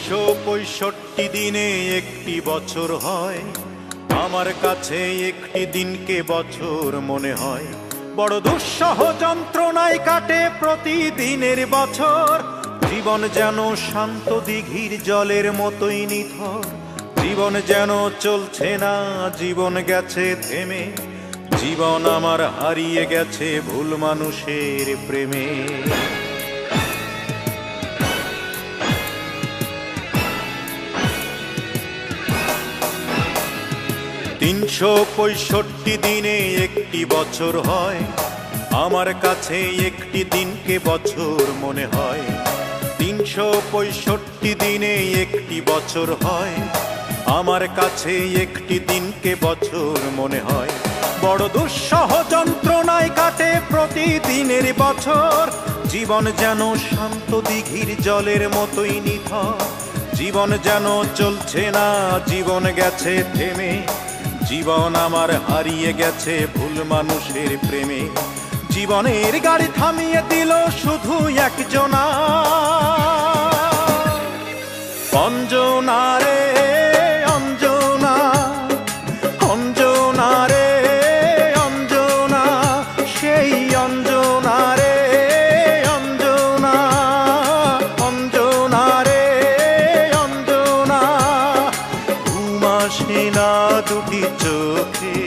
365 দিনে একটি বছর হয়, আমার কাছে একটি দিনকে বছর মনে হয়। বড় দুঃসহ যন্ত্রণায় কাটে প্রতিদিনের বছর, জীবন যেন শান্ত দিঘির জলের মতোই নিথর। জীবন যেন চলছে না, জীবন গেছে থেমে, জীবন আমার হারিয়ে গেছে ভুল মানুষের প্রেমে। 365 দিনে একটি বছর হয়, আমার কাছে একটি দিনকে বছর মনে হয়। 365 দিনে একটি বছর হয়, আমার কাছে একটি দিনকে বছর মনে হয়। বড় দুঃসহ যন্ত্রণায় কাটে প্রতিদিনের বছর, জীবন যেন শান্ত দিঘির জলের মতোই নিথর। জীবন যেন চলছে না, জীবন গেছে থেমে, জীবন আমার হারিয়ে গেছে ভুল মানুষের প্রেমে। জীবনের গাড়ি থামিয়ে দিল শুধু একজনা, অঞ্জনা রে অঞ্জনা, অঞ্জনা রে অঞ্জনা, সেই অঞ্জনা রে অঞ্জনা, অঞ্জনা রে অঞ্জনা। ঘুম আসে না দুটি চোখে,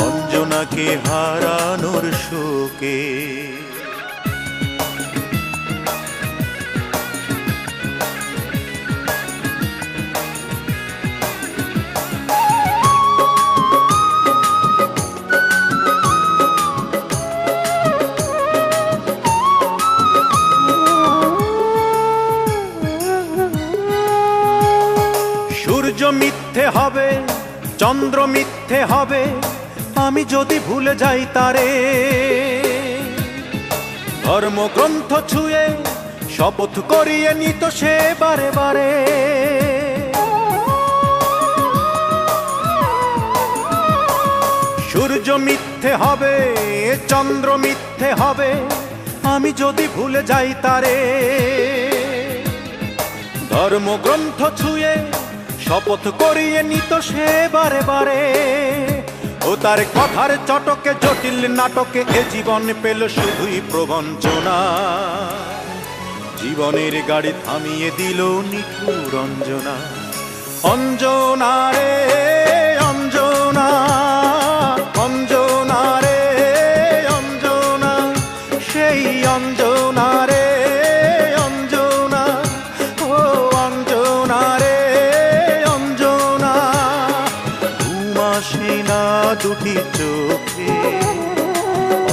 অঞ্জনাকে হারানোর শোকে। সূর্য মিথ্যে হবে, চন্দ্র মিথ্যে হবে, আমি যদি ভুলে যাই তারে। ধর্মগ্রন্থ ছুঁয়ে শপথ করিয়ে নিত সে বারে বারে। সূর্য মিথ্যে হবে, চন্দ্র মিথ্যে হবে, আমি যদি ভুলে যাই তারে। ধর্মগ্রন্থ ছুঁয়ে শপথ করিয়ে নিত সে বারে বারে। ও তার কথার চটকে জটিল নাটকে এ জীবন পেল শুধুই প্রবঞ্চনা। জীবনের গাড়ি থামিয়ে দিল নিঠুর অঞ্জনা। অঞ্জনা রে অঞ্জনা, অঞ্জনা রে অঞ্জনা, সেই অঞ্জনা রে অঞ্জনা, ও অঞ্জনা রে অঞ্জনা। ঘুম আসে না দুটি চোখে,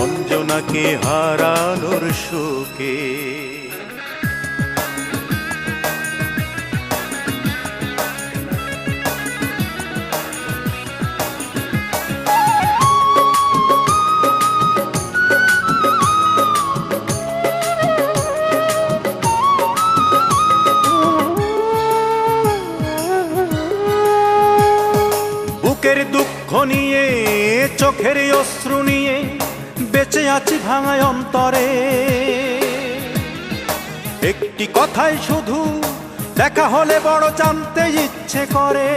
অঞ্জনাকে হারানোর শোকে। বুকের দুঃখ নিয়ে, চোখের অশ্রু নিয়ে, বেঁচে আছি ভাঙা অন্তরে। একটি কথাই শুধু দেখা হলে বড় জানতে ইচ্ছে করে।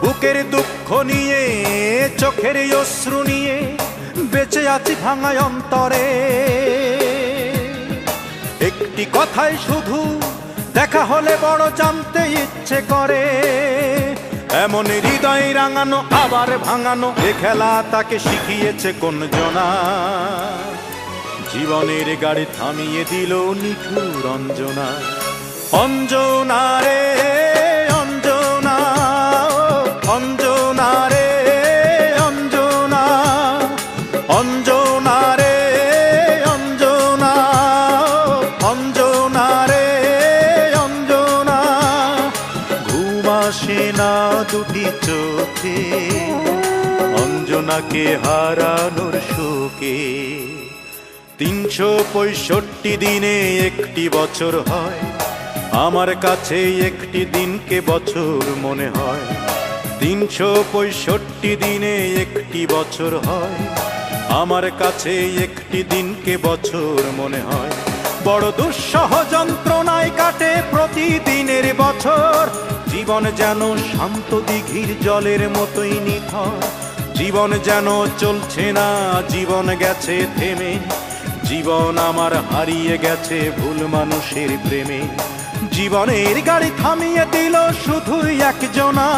বুকের দুঃখ নিয়ে, চোখের অশ্রু নিয়ে, বেঁচে আছি ভাঙা অন্তরে। একটি কথাই শুধু দেখা হলে বড় জানতে ইচ্ছে করে। এমন হৃদয় রাঙানো আবার ভাঙানো এ খেলা তাকে শিখিয়েছে কোন জনা। জীবনের গাড়ি থামিয়ে দিল নিঠুর অঞ্জনা। অঞ্জনা রে অঞ্জনা, অঞ্জনা রে অঞ্জনা, অঞ্জনা রে অঞ্জনা, অঞ্জনা রে অঞ্জনা। ঘুম আসে না দুটি চোখে, অঞ্জনাকে হারানোর শোকে। 365 দিনে একটি বছর হয়, আমার কাছে একটি দিনকে বছর মনে হয়। 365 দিনে একটি বছর হয়, আমার কাছে একটি দিনকে বছর মনে হয়, বড় দুঃসহ যন্ত্রণায় কাটে প্রতিদিনের বছর। জীবন যেন শান্ত দিঘির জলের মতোই নিথর, জীবন যেন চলছে না, জীবন গেছে থেমে, জীবন আমার হারিয়ে গেছে ভুল মানুষের প্রেমে। জীবনের গাড়ি থামিয়ে দিল শুধুই একজনা,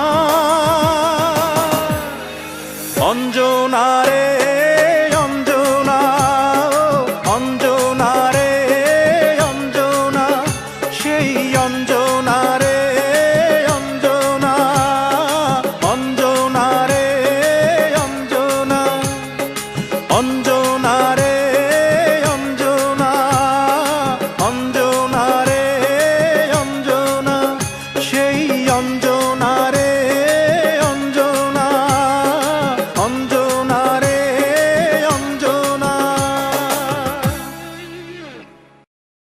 অঞ্জনা রে